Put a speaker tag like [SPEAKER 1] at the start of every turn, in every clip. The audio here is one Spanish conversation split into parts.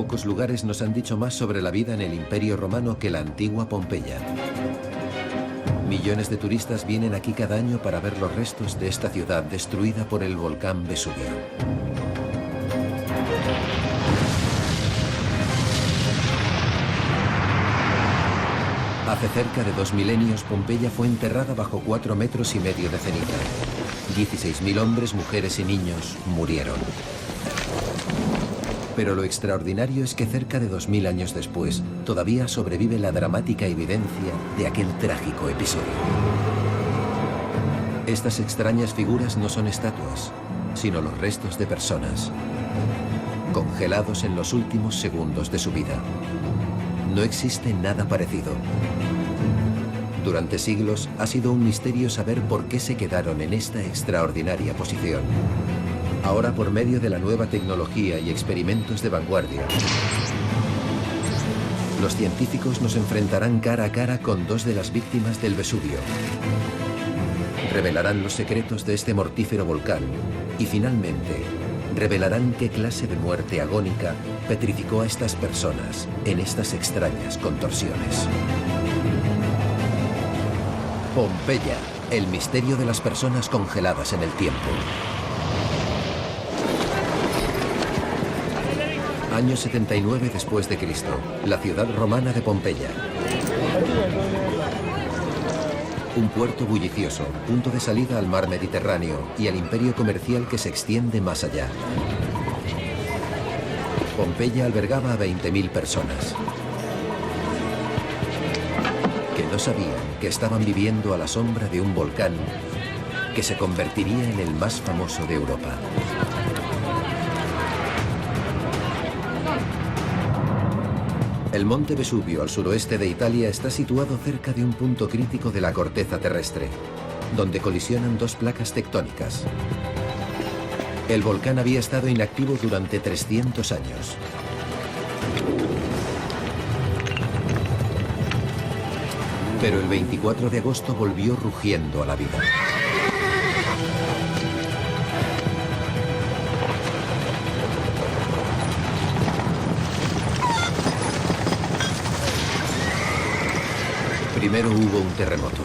[SPEAKER 1] Pocos lugares nos han dicho más sobre la vida en el Imperio Romano que la antigua Pompeya. Millones de turistas vienen aquí cada año para ver los restos de esta ciudad destruida por el volcán Vesubio. Hace cerca de 2 milenios, Pompeya fue enterrada bajo 4,5 metros de ceniza. 16.000 hombres, mujeres y niños murieron. Pero lo extraordinario es que cerca de 2000 años después, todavía sobrevive la dramática evidencia de aquel trágico episodio. Estas extrañas figuras no son estatuas, sino los restos de personas, congelados en los últimos segundos de su vida. No existe nada parecido. Durante siglos ha sido un misterio saber por qué se quedaron en esta extraordinaria posición. Ahora, por medio de la nueva tecnología y experimentos de vanguardia, los científicos nos enfrentarán cara a cara con 2 de las víctimas del Vesubio. Revelarán los secretos de este mortífero volcán y finalmente revelarán qué clase de muerte agónica petrificó a estas personas en estas extrañas contorsiones. Pompeya, el misterio de las personas congeladas en el tiempo. Año 79 después de Cristo, la ciudad romana de Pompeya. Un puerto bullicioso, punto de salida al mar Mediterráneo y al imperio comercial que se extiende más allá. Pompeya albergaba a 20.000 personas, que no sabían que estaban viviendo a la sombra de un volcán que se convertiría en el más famoso de Europa. El monte Vesubio, al suroeste de Italia, está situado cerca de un punto crítico de la corteza terrestre, donde colisionan 2 placas tectónicas. El volcán había estado inactivo durante 300 años. Pero el 24 de agosto volvió rugiendo a la vida. Primero hubo un terremoto.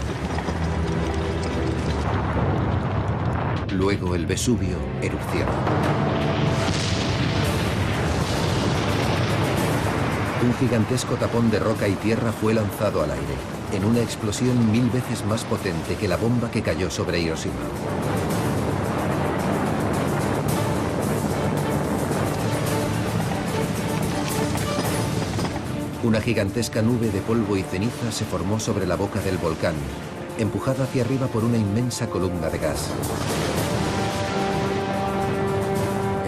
[SPEAKER 1] Luego el Vesubio erupcionó. Un gigantesco tapón de roca y tierra fue lanzado al aire, en una explosión 1000 veces más potente que la bomba que cayó sobre Hiroshima. Una gigantesca nube de polvo y ceniza se formó sobre la boca del volcán, empujada hacia arriba por una inmensa columna de gas.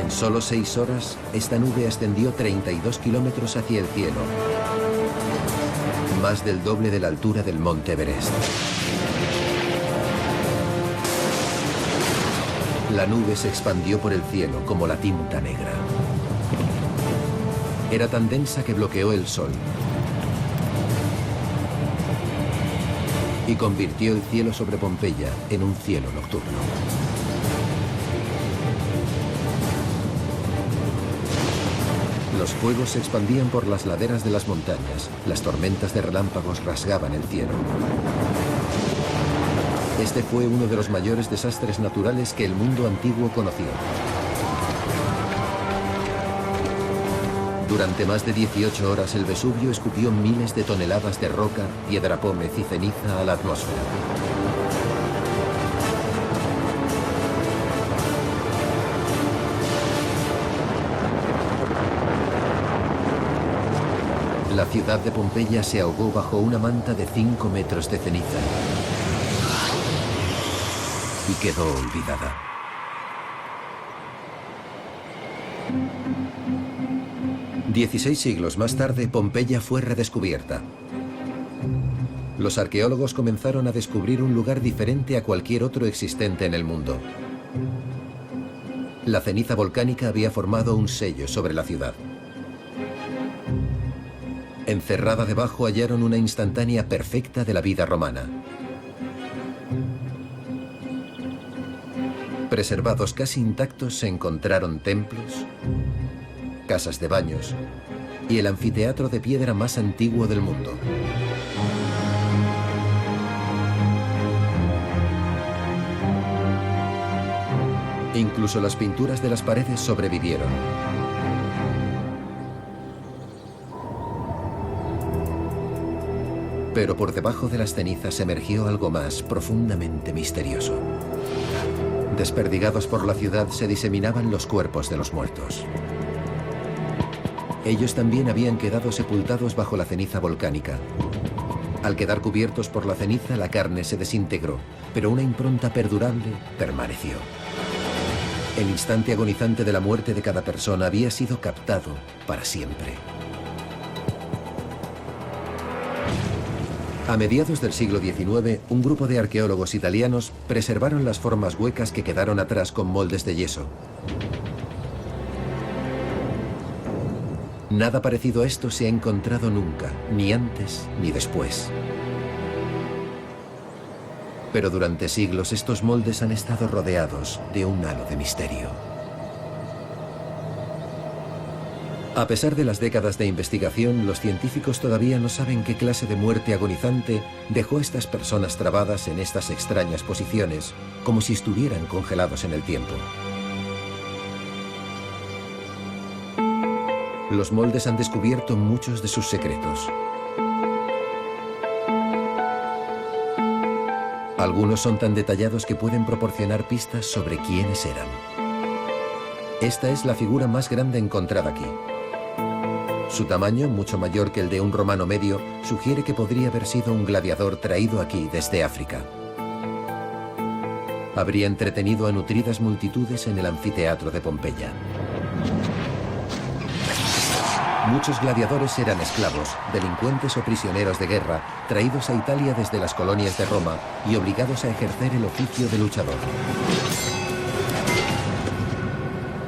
[SPEAKER 1] En solo 6 horas, esta nube ascendió 32 kilómetros hacia el cielo, más del doble de la altura del monte Everest. La nube se expandió por el cielo como la tinta negra. Era tan densa que bloqueó el sol y convirtió el cielo sobre Pompeya en un cielo nocturno. Los fuegos se expandían por las laderas de las montañas, las tormentas de relámpagos rasgaban el cielo. Este fue uno de los mayores desastres naturales que el mundo antiguo conoció. Durante más de 18 horas el Vesubio escupió miles de toneladas de roca, piedra pómez y ceniza a la atmósfera. La ciudad de Pompeya se ahogó bajo una manta de 5 metros de ceniza y quedó olvidada. $16 siglos más tarde, Pompeya fue redescubierta. Los arqueólogos comenzaron a descubrir un lugar diferente a cualquier otro existente en el mundo. La ceniza volcánica había formado un sello sobre la ciudad. Encerrada debajo hallaron una instantánea perfecta de la vida romana. Preservados casi intactos se encontraron templos, casas de baños, y el anfiteatro de piedra más antiguo del mundo. Incluso las pinturas de las paredes sobrevivieron. Pero por debajo de las cenizas emergió algo más profundamente misterioso. Desperdigados por la ciudad se diseminaban los cuerpos de los muertos. Ellos también habían quedado sepultados bajo la ceniza volcánica. Al quedar cubiertos por la ceniza, la carne se desintegró, pero una impronta perdurable permaneció. El instante agonizante de la muerte de cada persona había sido captado para siempre. A mediados del siglo XIX, un grupo de arqueólogos italianos preservaron las formas huecas que quedaron atrás con moldes de yeso. Nada parecido a esto se ha encontrado nunca, ni antes ni después. Pero durante siglos estos moldes han estado rodeados de un halo de misterio. A pesar de las décadas de investigación, los científicos todavía no saben qué clase de muerte agonizante dejó a estas personas trabadas en estas extrañas posiciones, como si estuvieran congelados en el tiempo. Los moldes han descubierto muchos de sus secretos. Algunos son tan detallados que pueden proporcionar pistas sobre quiénes eran. Esta es la figura más grande encontrada aquí. Su tamaño, mucho mayor que el de un romano medio, sugiere que podría haber sido un gladiador traído aquí desde África. Habría entretenido a nutridas multitudes en el anfiteatro de Pompeya. Muchos gladiadores eran esclavos, delincuentes o prisioneros de guerra, traídos a Italia desde las colonias de Roma y obligados a ejercer el oficio de luchador.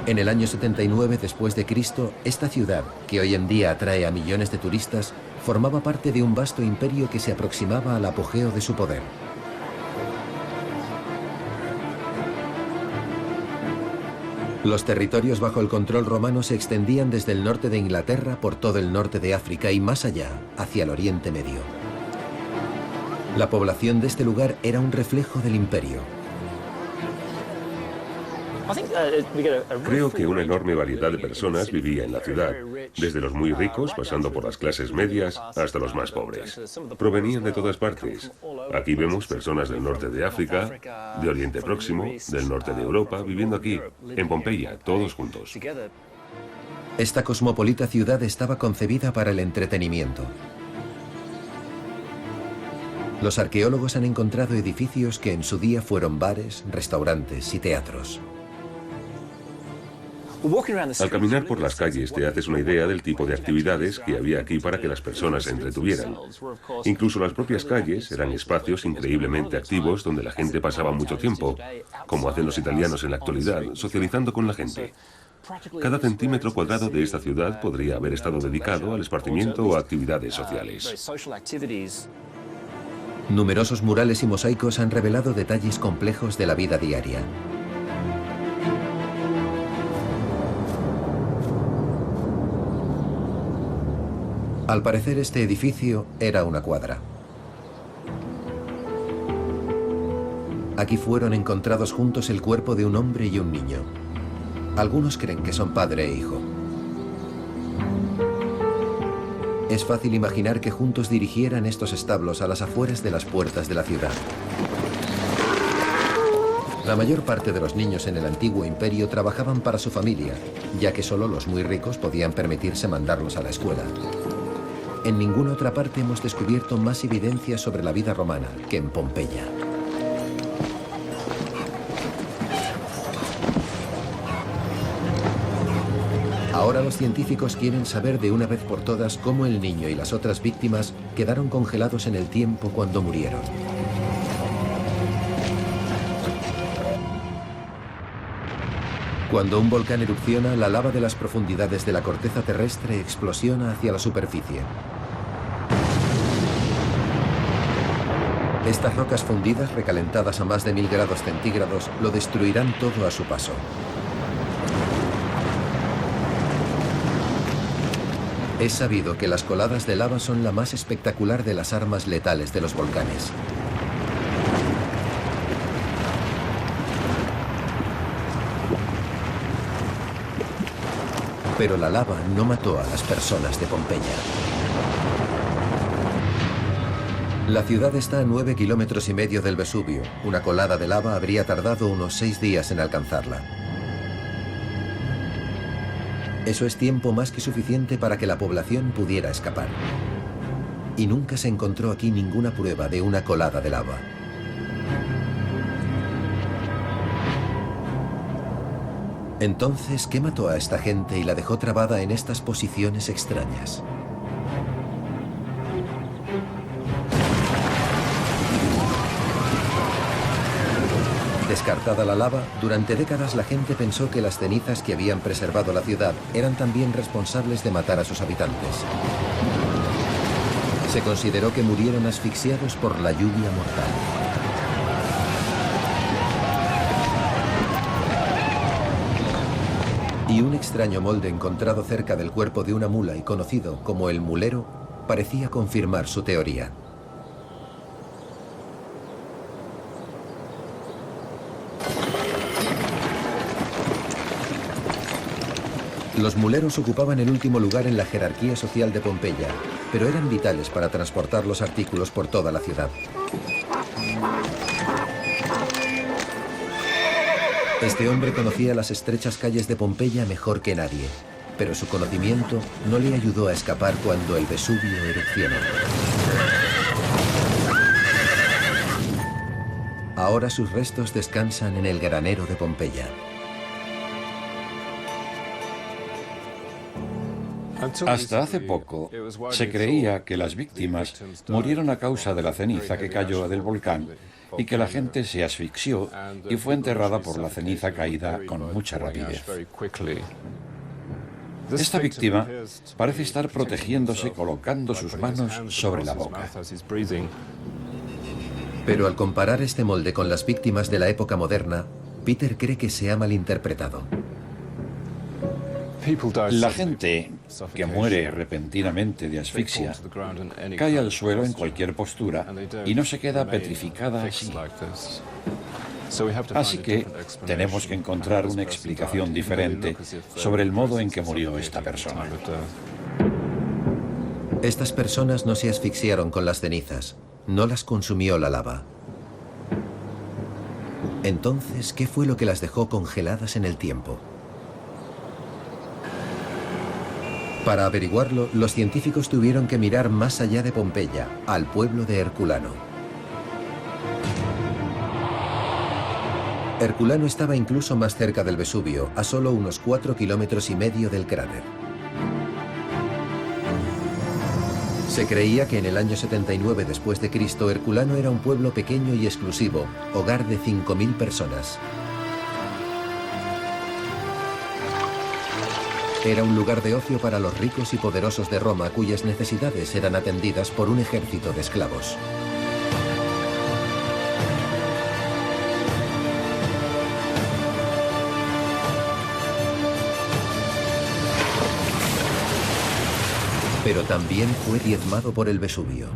[SPEAKER 1] En el año 79 después de Cristo, esta ciudad, que hoy en día atrae a millones de turistas, formaba parte de un vasto imperio que se aproximaba al apogeo de su poder. Los territorios bajo el control romano se extendían desde el norte de Inglaterra por todo el norte de África y más allá, hacia el Oriente Medio. La población de este lugar era un reflejo del imperio.
[SPEAKER 2] Creo que una enorme variedad de personas vivía en la ciudad, desde los muy ricos, pasando por las clases medias, hasta los más pobres. Provenían de todas partes. Aquí vemos personas del norte de África, de Oriente Próximo, del norte de Europa, viviendo aquí, en Pompeya, todos juntos.
[SPEAKER 1] Esta cosmopolita ciudad estaba concebida para el entretenimiento. Los arqueólogos han encontrado edificios que en su día fueron bares, restaurantes y teatros.
[SPEAKER 2] Al caminar por las calles te haces una idea del tipo de actividades que había aquí para que las personas se entretuvieran. Incluso las propias calles eran espacios increíblemente activos donde la gente pasaba mucho tiempo, como hacen los italianos en la actualidad, socializando con la gente. Cada centímetro cuadrado de esta ciudad podría haber estado dedicado al esparcimiento o a actividades sociales.
[SPEAKER 1] Numerosos murales y mosaicos han revelado detalles complejos de la vida diaria. Al parecer, este edificio era una cuadra. Aquí fueron encontrados juntos el cuerpo de un hombre y un niño. Algunos creen que son padre e hijo. Es fácil imaginar que juntos dirigieran estos establos a las afueras de las puertas de la ciudad. La mayor parte de los niños en el antiguo imperio trabajaban para su familia, ya que solo los muy ricos podían permitirse mandarlos a la escuela. En ninguna otra parte hemos descubierto más evidencia sobre la vida romana que en Pompeya. Ahora los científicos quieren saber de una vez por todas cómo el niño y las otras víctimas quedaron congelados en el tiempo cuando murieron. Cuando un volcán erupciona, la lava de las profundidades de la corteza terrestre explosiona hacia la superficie. Estas rocas fundidas, recalentadas a más de 1000 grados centígrados, lo destruirán todo a su paso. Es sabido que las coladas de lava son la más espectacular de las armas letales de los volcanes. Pero la lava no mató a las personas de Pompeya. La ciudad está a 9,5 kilómetros del Vesubio. Una colada de lava habría tardado unos 6 días en alcanzarla. Eso es tiempo más que suficiente para que la población pudiera escapar. Y nunca se encontró aquí ninguna prueba de una colada de lava. Entonces, ¿qué mató a esta gente y la dejó trabada en estas posiciones extrañas? Descartada la lava, durante décadas la gente pensó que las cenizas que habían preservado la ciudad eran también responsables de matar a sus habitantes. Se consideró que murieron asfixiados por la lluvia mortal. Y un extraño molde encontrado cerca del cuerpo de una mula y conocido como el mulero parecía confirmar su teoría. Los muleros ocupaban el último lugar en la jerarquía social de Pompeya, pero eran vitales para transportar los artículos por toda la ciudad. Este hombre conocía las estrechas calles de Pompeya mejor que nadie, pero su conocimiento no le ayudó a escapar cuando el Vesubio erupcionó. Ahora sus restos descansan en el granero de Pompeya.
[SPEAKER 3] Hasta hace poco se creía que las víctimas murieron a causa de la ceniza que cayó del volcán y que la gente se asfixió y fue enterrada por la ceniza caída con mucha rapidez. Esta víctima parece estar protegiéndose colocando sus manos sobre la boca.
[SPEAKER 1] Pero al comparar este molde con las víctimas de la época moderna, Peter cree que se ha malinterpretado.
[SPEAKER 3] La gente que muere repentinamente de asfixia cae al suelo en cualquier postura y no se queda petrificada así. Así que tenemos que encontrar una explicación diferente sobre el modo en que murió esta persona.
[SPEAKER 1] Estas personas no se asfixiaron con las cenizas, no las consumió la lava. Entonces, ¿qué fue lo que las dejó congeladas en el tiempo? Para averiguarlo, los científicos tuvieron que mirar más allá de Pompeya, al pueblo de Herculano. Herculano estaba incluso más cerca del Vesubio, a solo unos 4,5 kilómetros del cráter. Se creía que en el año 79 después de Cristo, Herculano era un pueblo pequeño y exclusivo, hogar de 5.000 personas. Era un lugar de ocio para los ricos y poderosos de Roma, cuyas necesidades eran atendidas por un ejército de esclavos. Pero también fue diezmado por el Vesubio.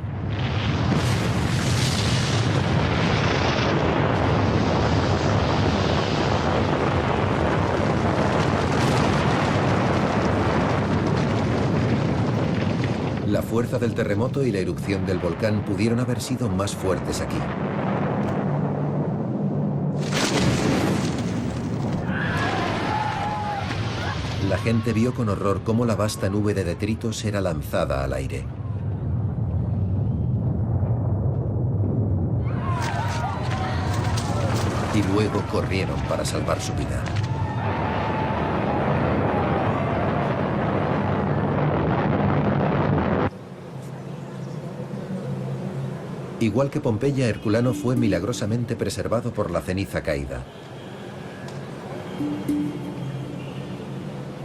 [SPEAKER 1] La fuerza del terremoto y la erupción del volcán pudieron haber sido más fuertes aquí. La gente vio con horror cómo la vasta nube de detritos era lanzada al aire. Y luego corrieron para salvar su vida. Igual que Pompeya, Herculano fue milagrosamente preservado por la ceniza caída.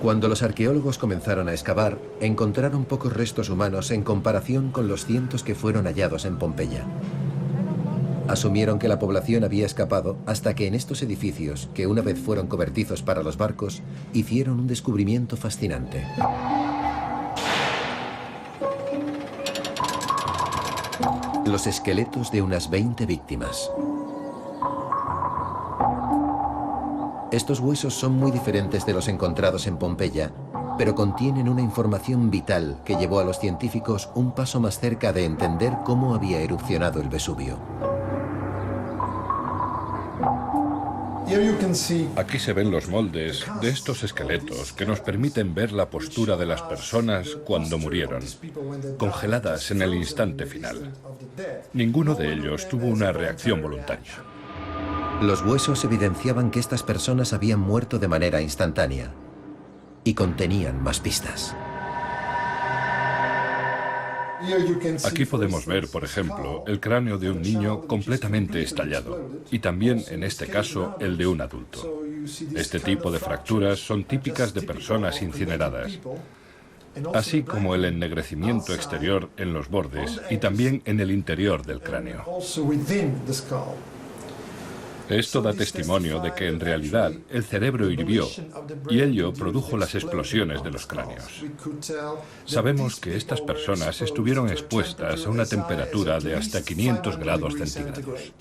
[SPEAKER 1] Cuando los arqueólogos comenzaron a excavar, encontraron pocos restos humanos en comparación con los cientos que fueron hallados en Pompeya. Asumieron que la población había escapado hasta que en estos edificios, que una vez fueron cobertizos para los barcos, hicieron un descubrimiento fascinante. Los esqueletos de unas 20 víctimas. Estos huesos son muy diferentes de los encontrados en Pompeya, pero contienen una información vital que llevó a los científicos un paso más cerca de entender cómo había erupcionado el Vesubio.
[SPEAKER 4] Aquí se ven los moldes de estos esqueletos que nos permiten ver la postura de las personas cuando murieron, congeladas en el instante final. Ninguno de ellos tuvo una reacción voluntaria.
[SPEAKER 1] Los huesos evidenciaban que estas personas habían muerto de manera instantánea y contenían más pistas.
[SPEAKER 4] Aquí podemos ver, por ejemplo, el cráneo de un niño completamente estallado y también, en este caso, el de un adulto. Este tipo de fracturas son típicas de personas incineradas, así como el ennegrecimiento exterior en los bordes y también en el interior del cráneo. Esto da testimonio de que en realidad el cerebro hirvió y ello produjo las explosiones de los cráneos. Sabemos que estas personas estuvieron expuestas a una temperatura de hasta 500 grados centígrados.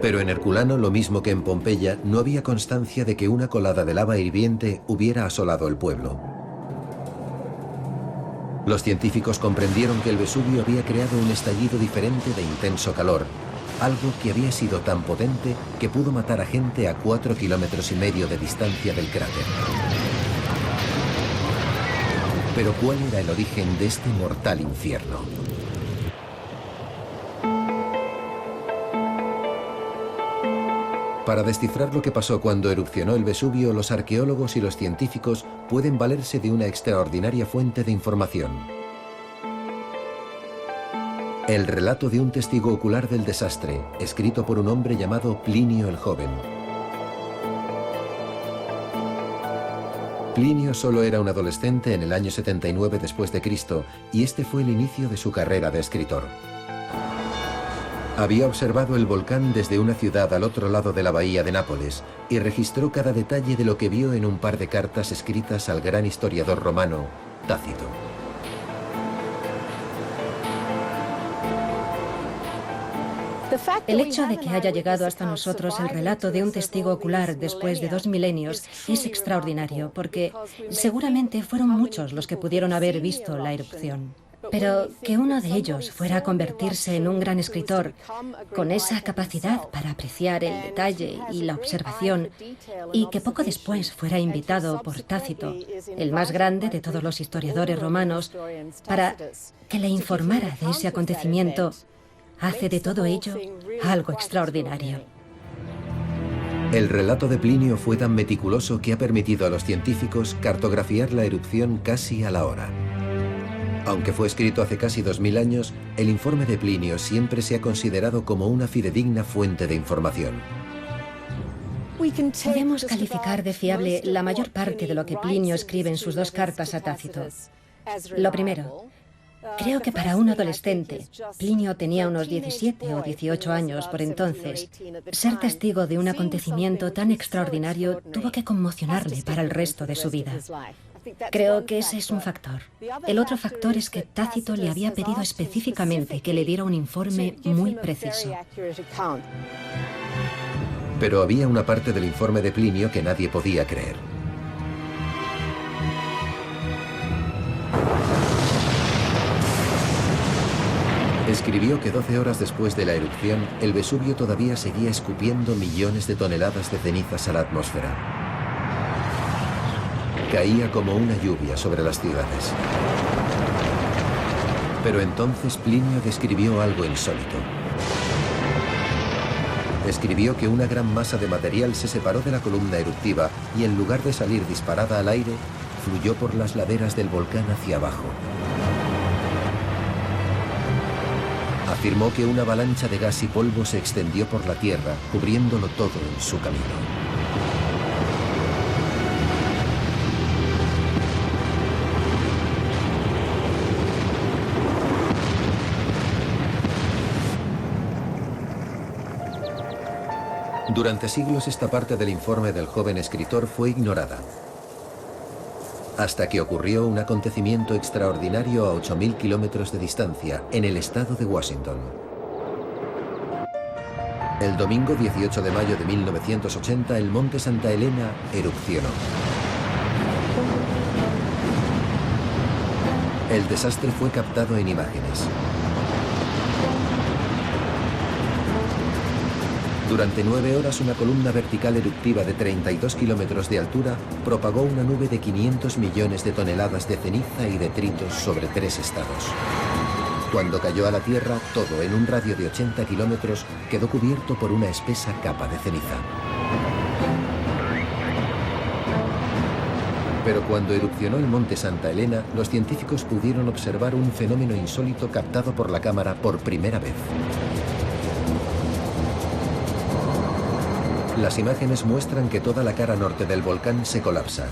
[SPEAKER 1] Pero en Herculano, lo mismo que en Pompeya, no había constancia de que una colada de lava hirviente hubiera asolado el pueblo. Los científicos comprendieron que el Vesubio había creado un estallido diferente de intenso calor, algo que había sido tan potente que pudo matar a gente a 4,5 kilómetros de distancia del cráter. Pero ¿cuál era el origen de este mortal infierno? Para descifrar lo que pasó cuando erupcionó el Vesubio, los arqueólogos y los científicos pueden valerse de una extraordinaria fuente de información: el relato de un testigo ocular del desastre, escrito por un hombre llamado Plinio el Joven. Plinio solo era un adolescente en el año 79 después de Cristo, y este fue el inicio de su carrera de escritor. Había observado el volcán desde una ciudad al otro lado de la bahía de Nápoles y registró cada detalle de lo que vio en un par de cartas escritas al gran historiador romano, Tácito.
[SPEAKER 5] El hecho de que haya llegado hasta nosotros el relato de un testigo ocular después de 2 milenios es extraordinario, porque seguramente fueron muchos los que pudieron haber visto la erupción. Pero que uno de ellos fuera a convertirse en un gran escritor, con esa capacidad para apreciar el detalle y la observación, y que poco después fuera invitado por Tácito, el más grande de todos los historiadores romanos, para que le informara de ese acontecimiento, hace de todo ello algo extraordinario.
[SPEAKER 1] El relato de Plinio fue tan meticuloso que ha permitido a los científicos cartografiar la erupción casi a la hora. Aunque fue escrito hace casi 2000 años, el informe de Plinio siempre se ha considerado como una fidedigna fuente de información.
[SPEAKER 5] Podemos calificar de fiable la mayor parte de lo que Plinio escribe en sus 2 cartas a Tácito. Lo primero: creo que para un adolescente, Plinio tenía unos 17 o 18 años por entonces, ser testigo de un acontecimiento tan extraordinario tuvo que conmocionarle para el resto de su vida. Creo que ese es un factor. El otro factor es que Tácito le había pedido específicamente que le diera un informe muy preciso.
[SPEAKER 1] Pero había una parte del informe de Plinio que nadie podía creer. Escribió que 12 horas después de la erupción, el Vesubio todavía seguía escupiendo millones de toneladas de cenizas a la atmósfera. Caía como una lluvia sobre las ciudades. Pero entonces Plinio describió algo insólito. Escribió que una gran masa de material se separó de la columna eruptiva y en lugar de salir disparada al aire, fluyó por las laderas del volcán hacia abajo. Afirmó que una avalancha de gas y polvo se extendió por la tierra, cubriéndolo todo en su camino. Durante siglos esta parte del informe del joven escritor fue ignorada. Hasta que ocurrió un acontecimiento extraordinario a 8.000 kilómetros de distancia, en el estado de Washington. El domingo 18 de mayo de 1980, el monte Santa Elena erupcionó. El desastre fue captado en imágenes. Durante 9 horas, una columna vertical eruptiva de 32 kilómetros de altura propagó una nube de 500 millones de toneladas de ceniza y detritos sobre 3 estados. Cuando cayó a la Tierra, todo en un radio de 80 kilómetros quedó cubierto por una espesa capa de ceniza. Pero cuando erupcionó el monte Santa Elena, los científicos pudieron observar un fenómeno insólito captado por la cámara por primera vez. Las imágenes muestran que toda la cara norte del volcán se colapsa.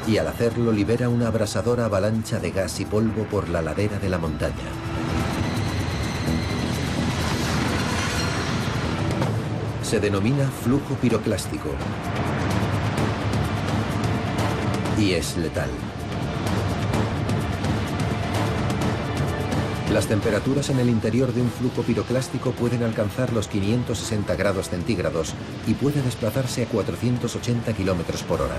[SPEAKER 1] Y al hacerlo libera una abrasadora avalancha de gas y polvo por la ladera de la montaña. Se denomina flujo piroclástico. Y es letal. Las temperaturas en el interior de un flujo piroclástico pueden alcanzar los 560 grados centígrados y puede desplazarse a 480 kilómetros por hora.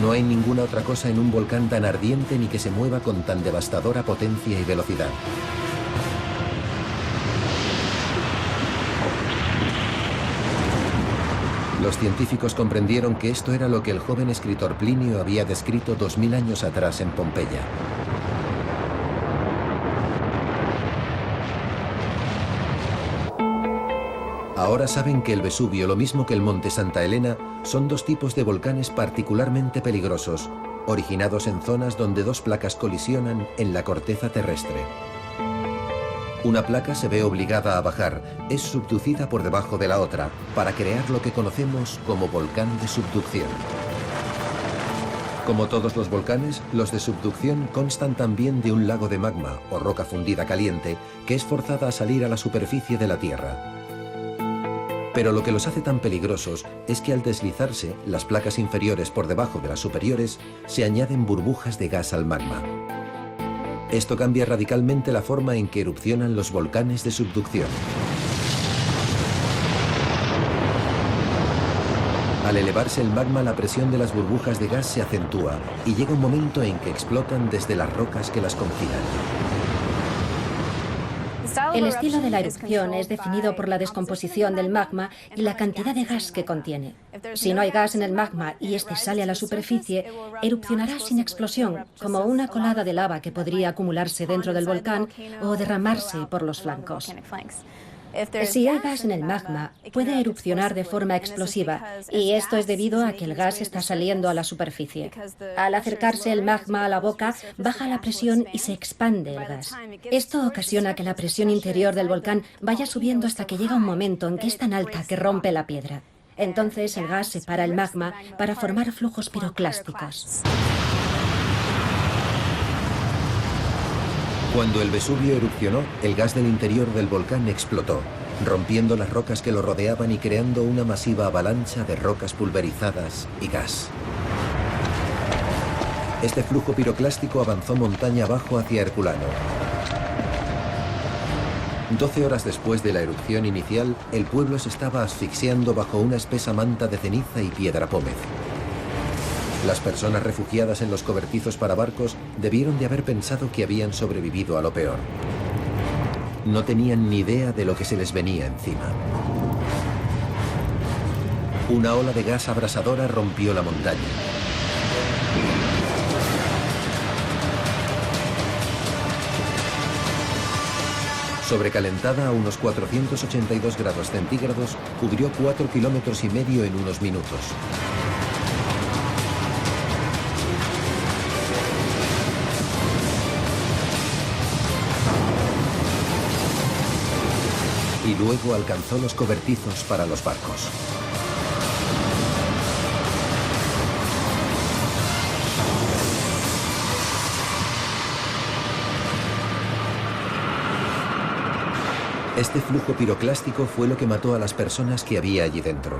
[SPEAKER 1] No hay ninguna otra cosa en un volcán tan ardiente ni que se mueva con tan devastadora potencia y velocidad. Los científicos comprendieron que esto era lo que el joven escritor Plinio había descrito 2000 años atrás en Pompeya. Ahora saben que el Vesubio, lo mismo que el monte Santa Elena, son 2 tipos de volcanes particularmente peligrosos, originados en zonas donde 2 placas colisionan en la corteza terrestre. Una placa se ve obligada a bajar, es subducida por debajo de la otra, para crear lo que conocemos como volcán de subducción. Como todos los volcanes, los de subducción constan también de un lago de magma, o roca fundida caliente, que es forzada a salir a la superficie de la Tierra. Pero lo que los hace tan peligrosos es que al deslizarse, las placas inferiores por debajo de las superiores, se añaden burbujas de gas al magma. Esto cambia radicalmente la forma en que erupcionan los volcanes de subducción. Al elevarse el magma, la presión de las burbujas de gas se acentúa y llega un momento en que explotan desde las rocas que las confinan.
[SPEAKER 5] El estilo de la erupción es definido por la descomposición del magma y la cantidad de gas que contiene. Si no hay gas en el magma y este sale a la superficie, erupcionará sin explosión, como una colada de lava que podría acumularse dentro del volcán o derramarse por los flancos. Si hay gas en el magma, puede erupcionar de forma explosiva, y esto es debido a que el gas está saliendo a la superficie. Al acercarse el magma a la boca, baja la presión y se expande el gas. Esto ocasiona que la presión interior del volcán vaya subiendo hasta que llega un momento en que es tan alta que rompe la piedra. Entonces el gas separa el magma para formar flujos piroclásticos.
[SPEAKER 1] Cuando el Vesubio erupcionó, el gas del interior del volcán explotó, rompiendo las rocas que lo rodeaban y creando una masiva avalancha de rocas pulverizadas y gas. Este flujo piroclástico avanzó montaña abajo hacia Herculano. 12 horas después de la erupción inicial, el pueblo se estaba asfixiando bajo una espesa manta de ceniza y piedra pómez. Las personas refugiadas en los cobertizos para barcos debieron de haber pensado que habían sobrevivido a lo peor. No tenían ni idea de lo que se les venía encima. Una ola de gas abrasadora rompió la montaña. Sobrecalentada a unos 482 grados centígrados, cubrió 4,5 kilómetros en unos minutos. Y luego alcanzó los cobertizos para los barcos. Este flujo piroclástico fue lo que mató a las personas que había allí dentro.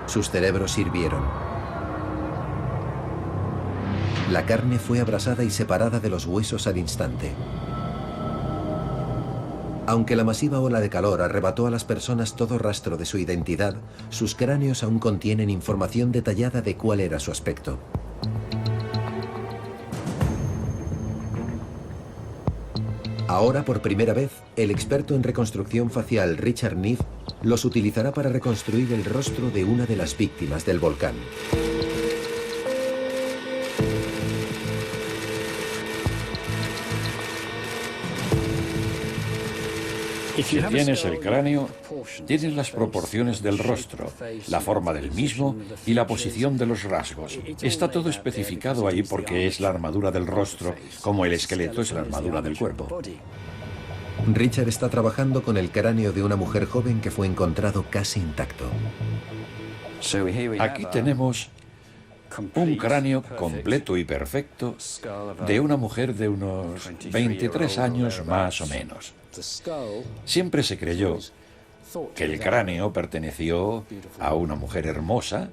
[SPEAKER 1] Sus cerebros hirvieron. La carne fue abrasada y separada de los huesos al instante. Aunque la masiva ola de calor arrebató a las personas todo rastro de su identidad, sus cráneos aún contienen información detallada de cuál era su aspecto. Ahora, por primera vez, el experto en reconstrucción facial Richard Neff los utilizará para reconstruir el rostro de una de las víctimas del volcán.
[SPEAKER 3] Si tienes el cráneo, tienes las proporciones del rostro, la forma del mismo y la posición de los rasgos. Está todo especificado ahí porque es la armadura del rostro, como el esqueleto es la armadura del cuerpo.
[SPEAKER 1] Richard está trabajando con el cráneo de una mujer joven que fue encontrado casi intacto.
[SPEAKER 3] Aquí tenemos un cráneo completo y perfecto de una mujer de unos 23 años más o menos. Siempre se creyó que el cráneo perteneció a una mujer hermosa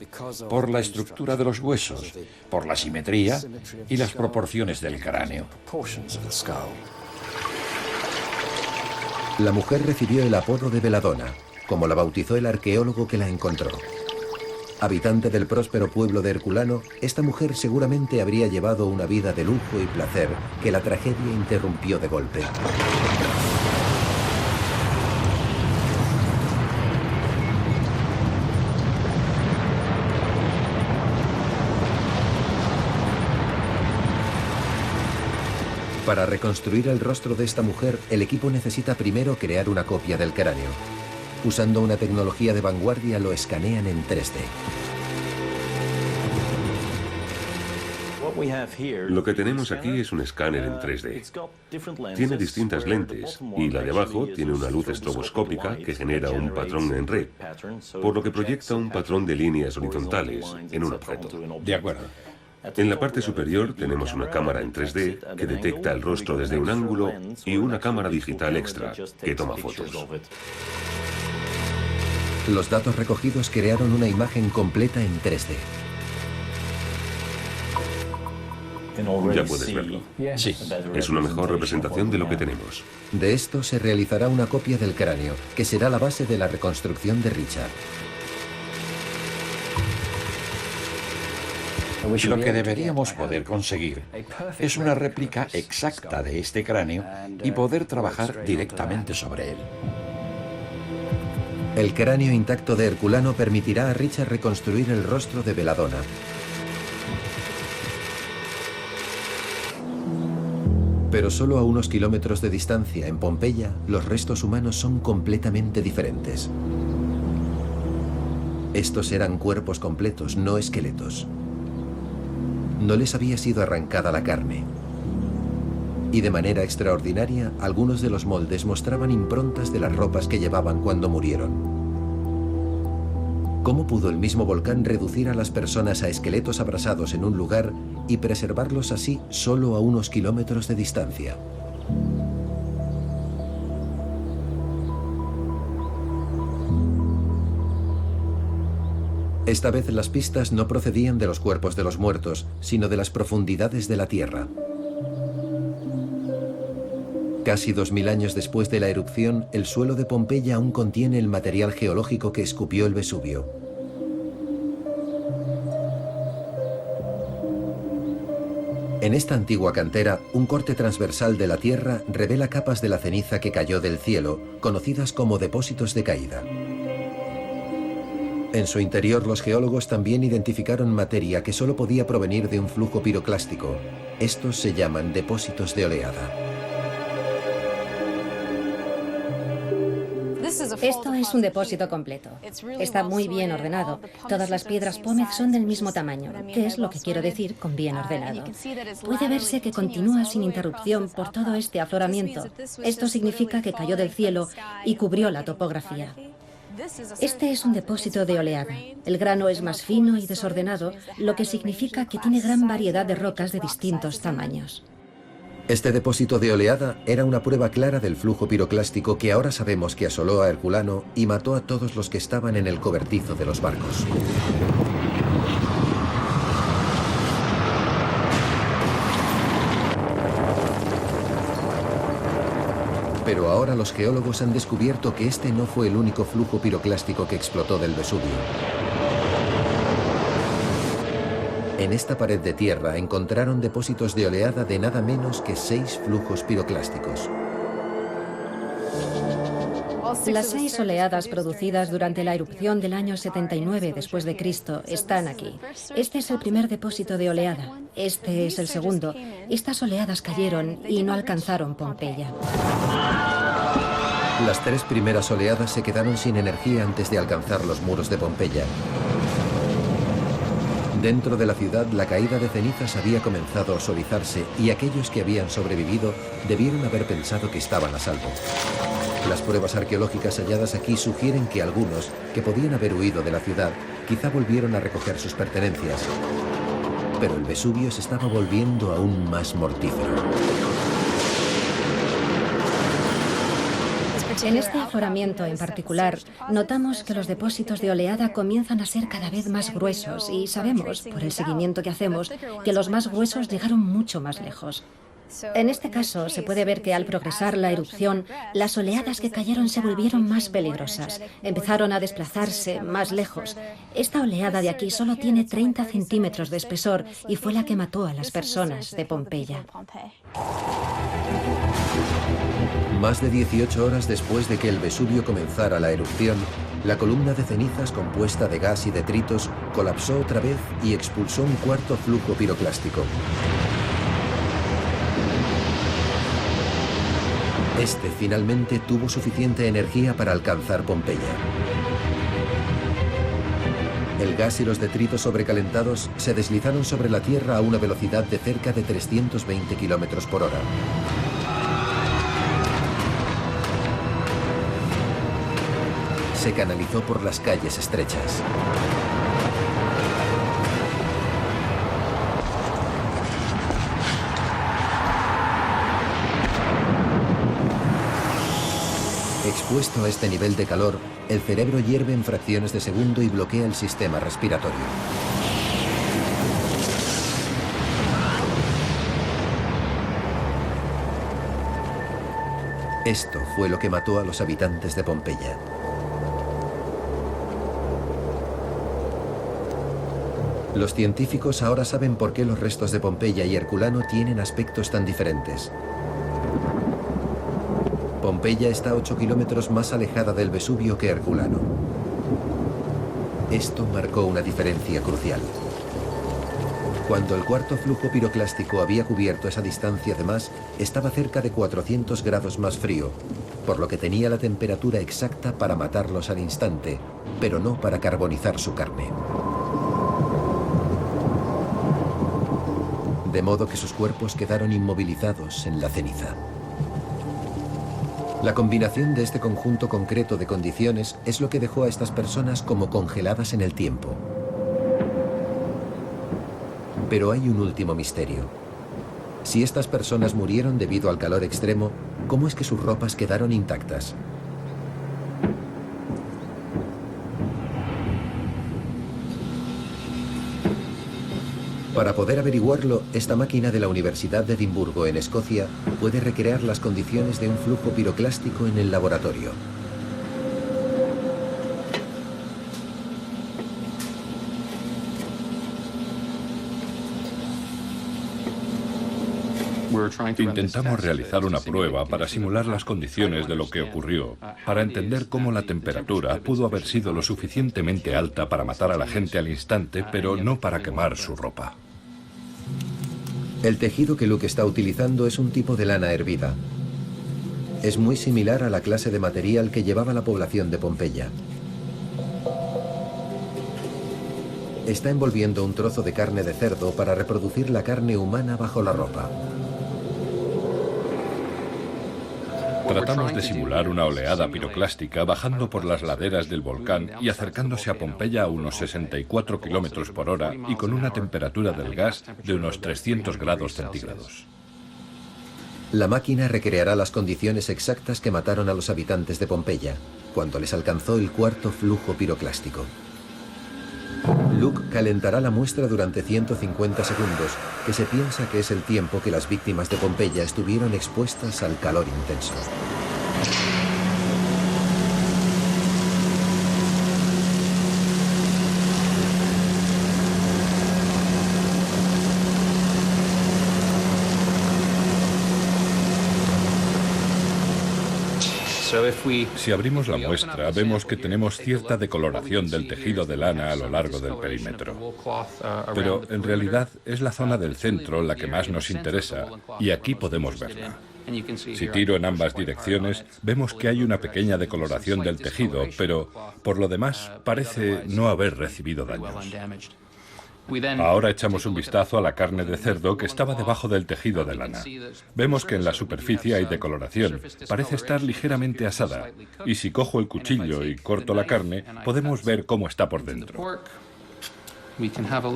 [SPEAKER 3] por la estructura de los huesos, por la simetría y las proporciones del cráneo.
[SPEAKER 1] La mujer recibió el apodo de Belladonna, como la bautizó el arqueólogo que la encontró. Habitante del próspero pueblo de Herculano, esta mujer seguramente habría llevado una vida de lujo y placer que la tragedia interrumpió de golpe. Para reconstruir el rostro de esta mujer, el equipo necesita primero crear una copia del cráneo. Usando una tecnología de vanguardia, lo escanean en 3D.
[SPEAKER 2] Lo que tenemos aquí es un escáner en 3D. Tiene distintas lentes y la de abajo tiene una luz estroboscópica que genera un patrón en red, por lo que proyecta un patrón de líneas horizontales en un objeto.
[SPEAKER 3] De acuerdo.
[SPEAKER 2] En la parte superior tenemos una cámara en 3D que detecta el rostro desde un ángulo y una cámara digital extra que toma fotos.
[SPEAKER 1] Los datos recogidos crearon una imagen completa en 3D.
[SPEAKER 2] Ya puedes verlo.
[SPEAKER 3] Sí.
[SPEAKER 2] Es una mejor representación de lo que tenemos.
[SPEAKER 1] De esto se realizará una copia del cráneo, que será la base de la reconstrucción de Richard.
[SPEAKER 3] Lo que deberíamos poder conseguir es una réplica exacta de este cráneo y poder trabajar directamente sobre él.
[SPEAKER 1] El cráneo intacto de Herculano permitirá a Richard reconstruir el rostro de Belladonna. Pero solo a unos kilómetros de distancia, en Pompeya, los restos humanos son completamente diferentes. Estos eran cuerpos completos, no esqueletos. No les había sido arrancada la carne. Y de manera extraordinaria, algunos de los moldes mostraban improntas de las ropas que llevaban cuando murieron. ¿Cómo pudo el mismo volcán reducir a las personas a esqueletos abrasados en un lugar y preservarlos así solo a unos kilómetros de distancia? Esta vez las pistas no procedían de los cuerpos de los muertos, sino de las profundidades de la Tierra. Casi 2000 años después de la erupción, el suelo de Pompeya aún contiene el material geológico que escupió el Vesubio. En esta antigua cantera, un corte transversal de la Tierra revela capas de la ceniza que cayó del cielo, conocidas como depósitos de caída. En su interior, los geólogos también identificaron materia que solo podía provenir de un flujo piroclástico. Estos se llaman depósitos de oleada.
[SPEAKER 5] Esto es un depósito completo. Está muy bien ordenado. Todas las piedras pómez son del mismo tamaño, que es lo que quiero decir con bien ordenado. Puede verse que continúa sin interrupción por todo este afloramiento. Esto significa que cayó del cielo y cubrió la topografía. Este es un depósito de oleada. El grano es más fino y desordenado, lo que significa que tiene gran variedad de rocas de distintos tamaños.
[SPEAKER 1] Este depósito de oleada era una prueba clara del flujo piroclástico que ahora sabemos que asoló a Herculano y mató a todos los que estaban en el cobertizo de los barcos. Pero ahora los geólogos han descubierto que este no fue el único flujo piroclástico que explotó del Vesubio. En esta pared de tierra encontraron depósitos de oleada de nada menos que 6 flujos piroclásticos.
[SPEAKER 5] Las 6 oleadas producidas durante la erupción del año 79 después de Cristo están aquí. Este es el primer depósito de oleada. Este es el segundo. Estas oleadas cayeron y no alcanzaron Pompeya.
[SPEAKER 1] Las 3 primeras oleadas se quedaron sin energía antes de alcanzar los muros de Pompeya. Dentro de la ciudad, la caída de cenizas había comenzado a suavizarse y aquellos que habían sobrevivido debieron haber pensado que estaban a salvo. Las pruebas arqueológicas halladas aquí sugieren que algunos, que podían haber huido de la ciudad, quizá volvieron a recoger sus pertenencias. Pero el Vesubio se estaba volviendo aún más mortífero.
[SPEAKER 5] En este afloramiento en particular, notamos que los depósitos de oleada comienzan a ser cada vez más gruesos y sabemos, por el seguimiento que hacemos, que los más gruesos llegaron mucho más lejos. En este caso, se puede ver que al progresar la erupción, las oleadas que cayeron se volvieron más peligrosas. Empezaron a desplazarse más lejos. Esta oleada de aquí solo tiene 30 centímetros de espesor y fue la que mató a las personas de Pompeya.
[SPEAKER 1] Más de 18 horas después de que el Vesubio comenzara la erupción, la columna de cenizas compuesta de gas y detritos colapsó otra vez y expulsó un cuarto flujo piroclástico. Este finalmente tuvo suficiente energía para alcanzar Pompeya. El gas y los detritos sobrecalentados se deslizaron sobre la Tierra a una velocidad de cerca de 320 kilómetros por hora. Se canalizó por las calles estrechas. Expuesto a este nivel de calor, el cerebro hierve en fracciones de segundo y bloquea el sistema respiratorio. Esto fue lo que mató a los habitantes de Pompeya. Los científicos ahora saben por qué los restos de Pompeya y Herculano tienen aspectos tan diferentes. Pompeya está a 8 kilómetros más alejada del Vesubio que Herculano. Esto marcó una diferencia crucial. Cuando el cuarto flujo piroclástico había cubierto esa distancia de más, estaba cerca de 400 grados más frío, por lo que tenía la temperatura exacta para matarlos al instante, pero no para carbonizar su carne. De modo que sus cuerpos quedaron inmovilizados en la ceniza. La combinación de este conjunto concreto de condiciones es lo que dejó a estas personas como congeladas en el tiempo. Pero hay un último misterio. Si estas personas murieron debido al calor extremo, ¿cómo es que sus ropas quedaron intactas? Para poder averiguarlo, esta máquina de la Universidad de Edimburgo en Escocia puede recrear las condiciones de un flujo piroclástico en el laboratorio.
[SPEAKER 4] Intentamos realizar una prueba para simular las condiciones de lo que ocurrió, para entender cómo la temperatura pudo haber sido lo suficientemente alta para matar a la gente al instante, pero no para quemar su ropa.
[SPEAKER 1] El tejido que Luke está utilizando es un tipo de lana hervida. Es muy similar a la clase de material que llevaba la población de Pompeya. Está envolviendo un trozo de carne de cerdo para reproducir la carne humana bajo la ropa.
[SPEAKER 4] Tratamos de simular una oleada piroclástica bajando por las laderas del volcán y acercándose a Pompeya a unos 64 kilómetros por hora y con una temperatura del gas de unos 300 grados centígrados.
[SPEAKER 1] La máquina recreará las condiciones exactas que mataron a los habitantes de Pompeya, cuando les alcanzó el cuarto flujo piroclástico. Luke calentará la muestra durante 150 segundos, que se piensa que es el tiempo que las víctimas de Pompeya estuvieron expuestas al calor intenso.
[SPEAKER 4] Si abrimos la muestra, vemos que tenemos cierta decoloración del tejido de lana a lo largo del perímetro. Pero en realidad es la zona del centro la que más nos interesa, y aquí podemos verla. Si tiro en ambas direcciones, vemos que hay una pequeña decoloración del tejido, pero por lo demás parece no haber recibido daños. Ahora echamos un vistazo a la carne de cerdo que estaba debajo del tejido de lana. Vemos que en la superficie hay decoloración, parece estar ligeramente asada, y si cojo el cuchillo y corto la carne, podemos ver cómo está por dentro.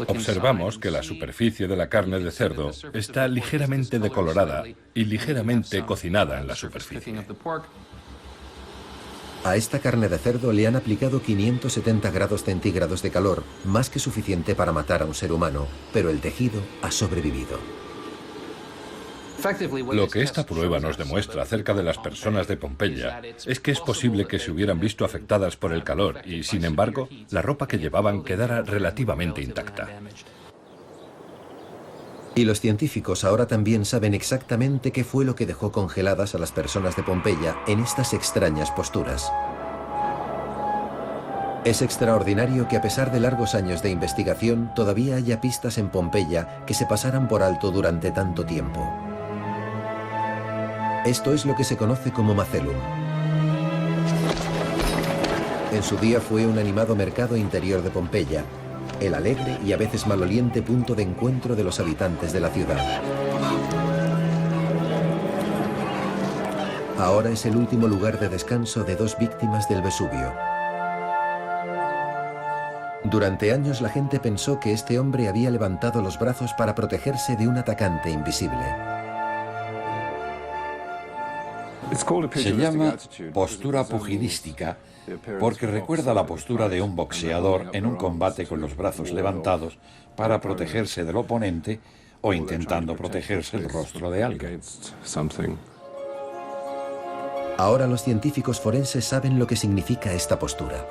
[SPEAKER 4] Observamos que la superficie de la carne de cerdo está ligeramente decolorada y ligeramente cocinada en la superficie.
[SPEAKER 1] A esta carne de cerdo le han aplicado 570 grados centígrados de calor, más que suficiente para matar a un ser humano, pero el tejido ha sobrevivido.
[SPEAKER 4] Lo que esta prueba nos demuestra acerca de las personas de Pompeya es que es posible que se hubieran visto afectadas por el calor y, sin embargo, la ropa que llevaban quedara relativamente intacta.
[SPEAKER 1] Y los científicos ahora también saben exactamente qué fue lo que dejó congeladas a las personas de Pompeya en estas extrañas posturas. Es extraordinario que a pesar de largos años de investigación todavía haya pistas en Pompeya que se pasaran por alto durante tanto tiempo. Esto es lo que se conoce como Macellum. En su día fue un animado mercado interior de Pompeya, el alegre y a veces maloliente punto de encuentro de los habitantes de la ciudad. Ahora es el último lugar de descanso de dos víctimas del Vesubio. Durante años la gente pensó que este hombre había levantado los brazos para protegerse de un atacante invisible.
[SPEAKER 3] Se llama postura pugilística porque recuerda la postura de un boxeador en un combate con los brazos levantados para protegerse del oponente o intentando protegerse el rostro de alguien.
[SPEAKER 1] Ahora los científicos forenses saben lo que significa esta postura.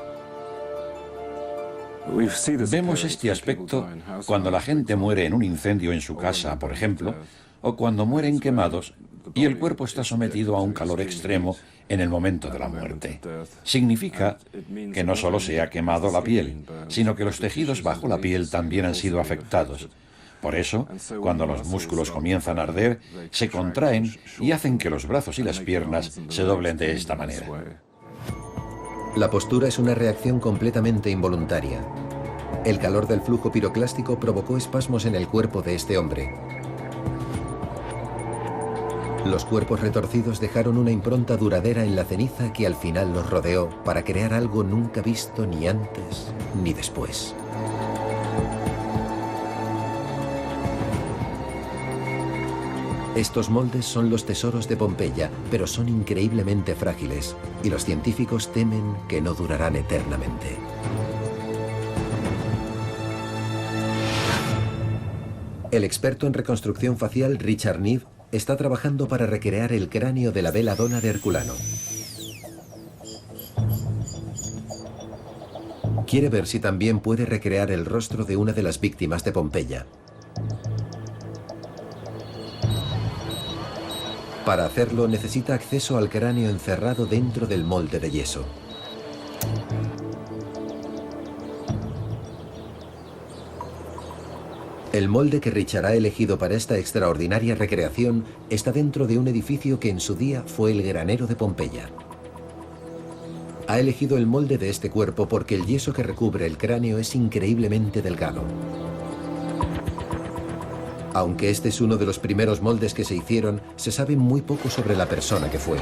[SPEAKER 3] Vemos este aspecto cuando la gente muere en un incendio en su casa, por ejemplo, o cuando mueren quemados y el cuerpo está sometido a un calor extremo en el momento de la muerte. Significa que no solo se ha quemado la piel, sino que los tejidos bajo la piel también han sido afectados. Por eso, cuando los músculos comienzan a arder, se contraen y hacen que los brazos y las piernas se doblen de esta manera.
[SPEAKER 1] La postura es una reacción completamente involuntaria. El calor del flujo piroclástico provocó espasmos en el cuerpo de este hombre. Los cuerpos retorcidos dejaron una impronta duradera en la ceniza que al final los rodeó para crear algo nunca visto ni antes ni después. Estos moldes son los tesoros de Pompeya, pero son increíblemente frágiles y los científicos temen que no durarán eternamente. El experto en reconstrucción facial Richard Neve está trabajando para recrear el cráneo de la Bella Donna de Herculano. Quiere ver si también puede recrear el rostro de una de las víctimas de Pompeya. Para hacerlo necesita acceso al cráneo encerrado dentro del molde de yeso. El molde que Richard ha elegido para esta extraordinaria recreación está dentro de un edificio que en su día fue el granero de Pompeya. Ha elegido el molde de este cuerpo porque el yeso que recubre el cráneo es increíblemente delgado. Aunque este es uno de los primeros moldes que se hicieron, se sabe muy poco sobre la persona que fue.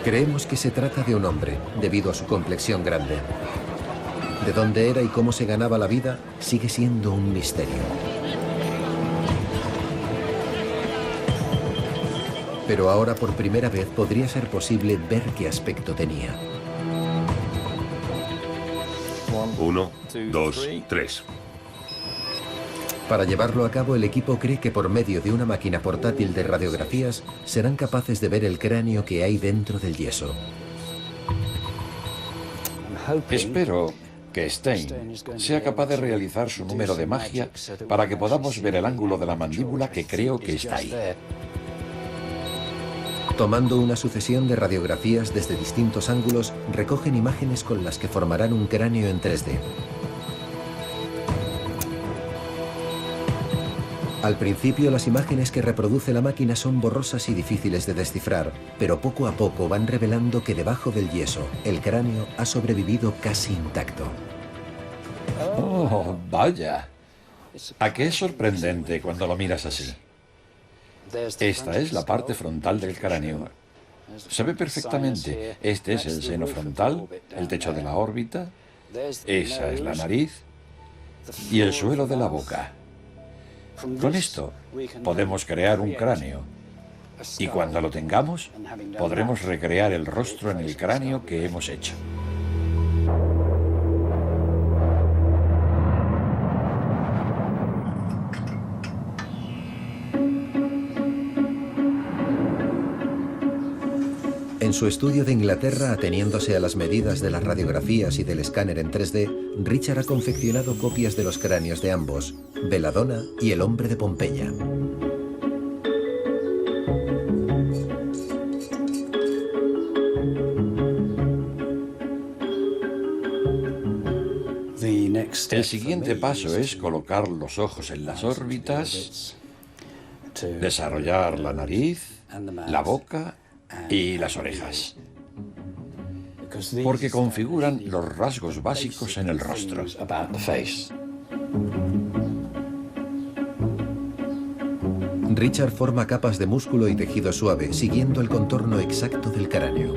[SPEAKER 1] Creemos que se trata de un hombre, debido a su complexión grande. De dónde era y cómo se ganaba la vida sigue siendo un misterio. Pero ahora por primera vez podría ser posible ver qué aspecto tenía.
[SPEAKER 2] 1, 2, 3.
[SPEAKER 1] Para llevarlo a cabo, el equipo cree que por medio de una máquina portátil de radiografías serán capaces de ver el cráneo que hay dentro del yeso.
[SPEAKER 3] Espero que Stein sea capaz de realizar su número de magia para que podamos ver el ángulo de la mandíbula que creo que está ahí.
[SPEAKER 1] Tomando una sucesión de radiografías desde distintos ángulos, recogen imágenes con las que formarán un cráneo en 3D. Al principio, las imágenes que reproduce la máquina son borrosas y difíciles de descifrar, pero poco a poco van revelando que debajo del yeso, el cráneo ha sobrevivido casi intacto.
[SPEAKER 3] ¡Oh, vaya! ¿A qué es sorprendente cuando lo miras así? Esta es la parte frontal del cráneo. Se ve perfectamente. Este es el seno frontal, el techo de la órbita, esa es la nariz y el suelo de la boca. Con esto podemos crear un cráneo y cuando lo tengamos podremos recrear el rostro en el cráneo que hemos hecho.
[SPEAKER 1] En su estudio de Inglaterra, ateniéndose a las medidas de las radiografías y del escáner en 3D, Richard ha confeccionado copias de los cráneos de ambos, Belladonna y el hombre de Pompeya.
[SPEAKER 3] El siguiente paso es colocar los ojos en las órbitas, desarrollar la nariz, la boca y las orejas, porque configuran los rasgos básicos en el rostro.
[SPEAKER 1] Richard forma capas de músculo y tejido suave, siguiendo el contorno exacto del cráneo.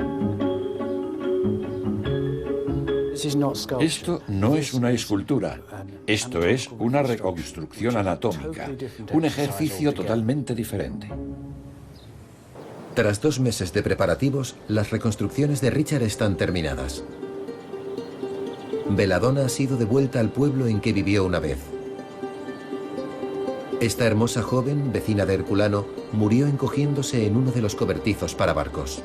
[SPEAKER 3] Esto no es una escultura, esto es una reconstrucción anatómica, un ejercicio totalmente diferente.
[SPEAKER 1] Tras 2 meses de preparativos, las reconstrucciones de Richard están terminadas. Belladonna ha sido devuelta al pueblo en que vivió una vez. Esta hermosa joven, vecina de Herculano, murió encogiéndose en uno de los cobertizos para barcos.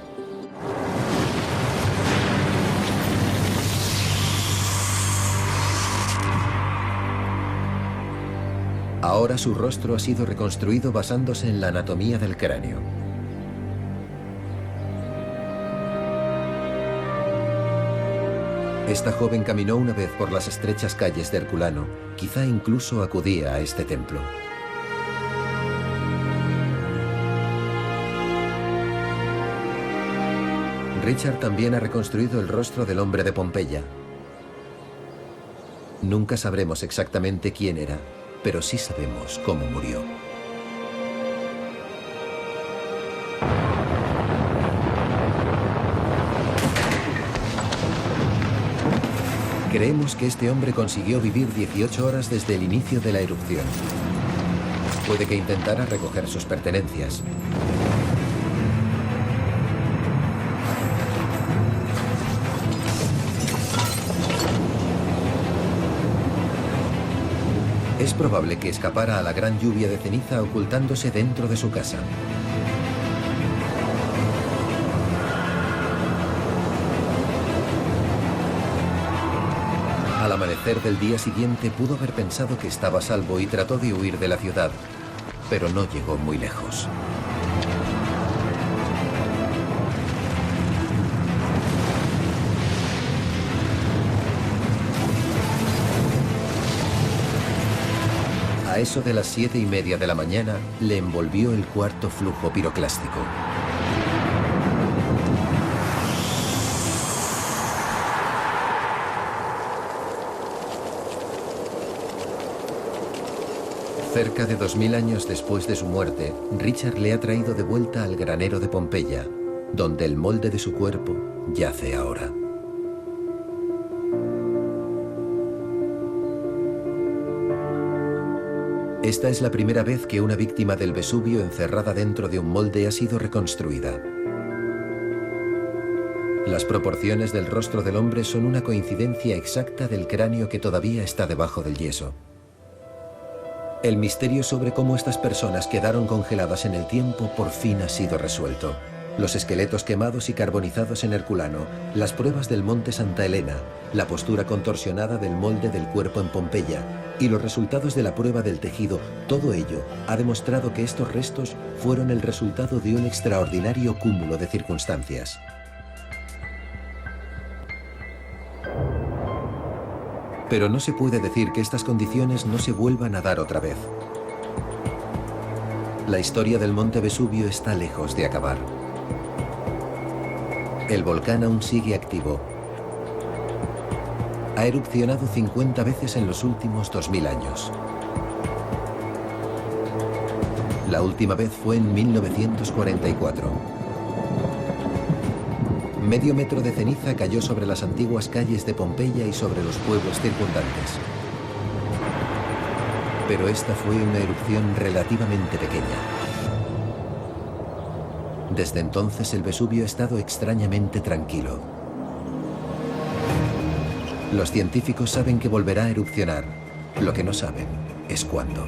[SPEAKER 1] Ahora su rostro ha sido reconstruido basándose en la anatomía del cráneo. Esta joven caminó una vez por las estrechas calles de Herculano, quizá incluso acudía a este templo. Richard también ha reconstruido el rostro del hombre de Pompeya. Nunca sabremos exactamente quién era, pero sí sabemos cómo murió. Creemos que este hombre consiguió vivir 18 horas desde el inicio de la erupción. Puede que intentara recoger sus pertenencias. Es probable que escapara a la gran lluvia de ceniza ocultándose dentro de su casa. Al amanecer del día siguiente pudo haber pensado que estaba a salvo y trató de huir de la ciudad, pero no llegó muy lejos. A eso de las 7:30 de la mañana, le envolvió el cuarto flujo piroclástico. Cerca de 2000 años después de su muerte, Richard le ha traído de vuelta al granero de Pompeya, donde el molde de su cuerpo yace ahora. Esta es la primera vez que una víctima del Vesubio encerrada dentro de un molde ha sido reconstruida. Las proporciones del rostro del hombre son una coincidencia exacta del cráneo que todavía está debajo del yeso. El misterio sobre cómo estas personas quedaron congeladas en el tiempo por fin ha sido resuelto. Los esqueletos quemados y carbonizados en Herculano, las pruebas del monte Santa Elena, la postura contorsionada del molde del cuerpo en Pompeya y los resultados de la prueba del tejido, todo ello ha demostrado que estos restos fueron el resultado de un extraordinario cúmulo de circunstancias. Pero no se puede decir que estas condiciones no se vuelvan a dar otra vez. La historia del monte Vesubio está lejos de acabar. El volcán aún sigue activo. Ha erupcionado 50 veces en los últimos 2000 años. La última vez fue en 1944. Medio metro de ceniza cayó sobre las antiguas calles de Pompeya y sobre los pueblos circundantes. Pero esta fue una erupción relativamente pequeña. Desde entonces el Vesubio ha estado extrañamente tranquilo. Los científicos saben que volverá a erupcionar. Lo que no saben es cuándo.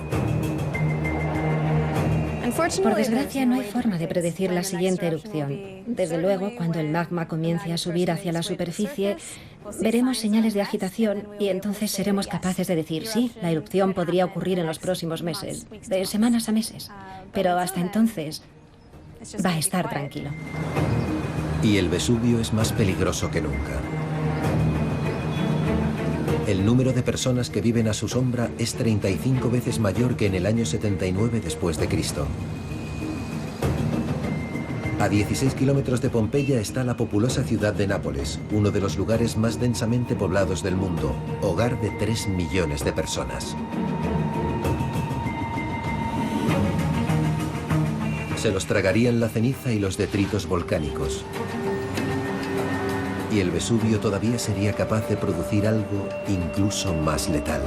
[SPEAKER 5] Por desgracia, no hay forma de predecir la siguiente erupción. Desde luego, cuando el magma comience a subir hacia la superficie, veremos señales de agitación y entonces seremos capaces de decir, sí, la erupción podría ocurrir en los próximos meses, de semanas a meses. Pero hasta entonces va a estar tranquilo.
[SPEAKER 1] Y el Vesubio es más peligroso que nunca. El número de personas que viven a su sombra es 35 veces mayor que en el año 79 después de Cristo. A 16 kilómetros de Pompeya está la populosa ciudad de Nápoles, uno de los lugares más densamente poblados del mundo, hogar de 3 millones de personas. Se los tragarían la ceniza y los detritos volcánicos. Y el Vesubio todavía sería capaz de producir algo incluso más letal.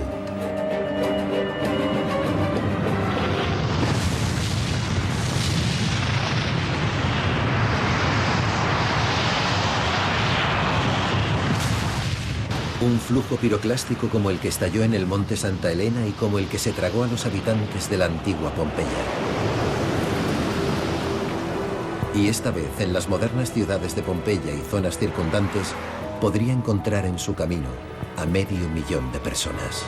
[SPEAKER 1] Un flujo piroclástico como el que estalló en el monte Santa Elena y como el que se tragó a los habitantes de la antigua Pompeya. Y esta vez, en las modernas ciudades de Pompeya y zonas circundantes, podría encontrar en su camino a 500.000 de personas.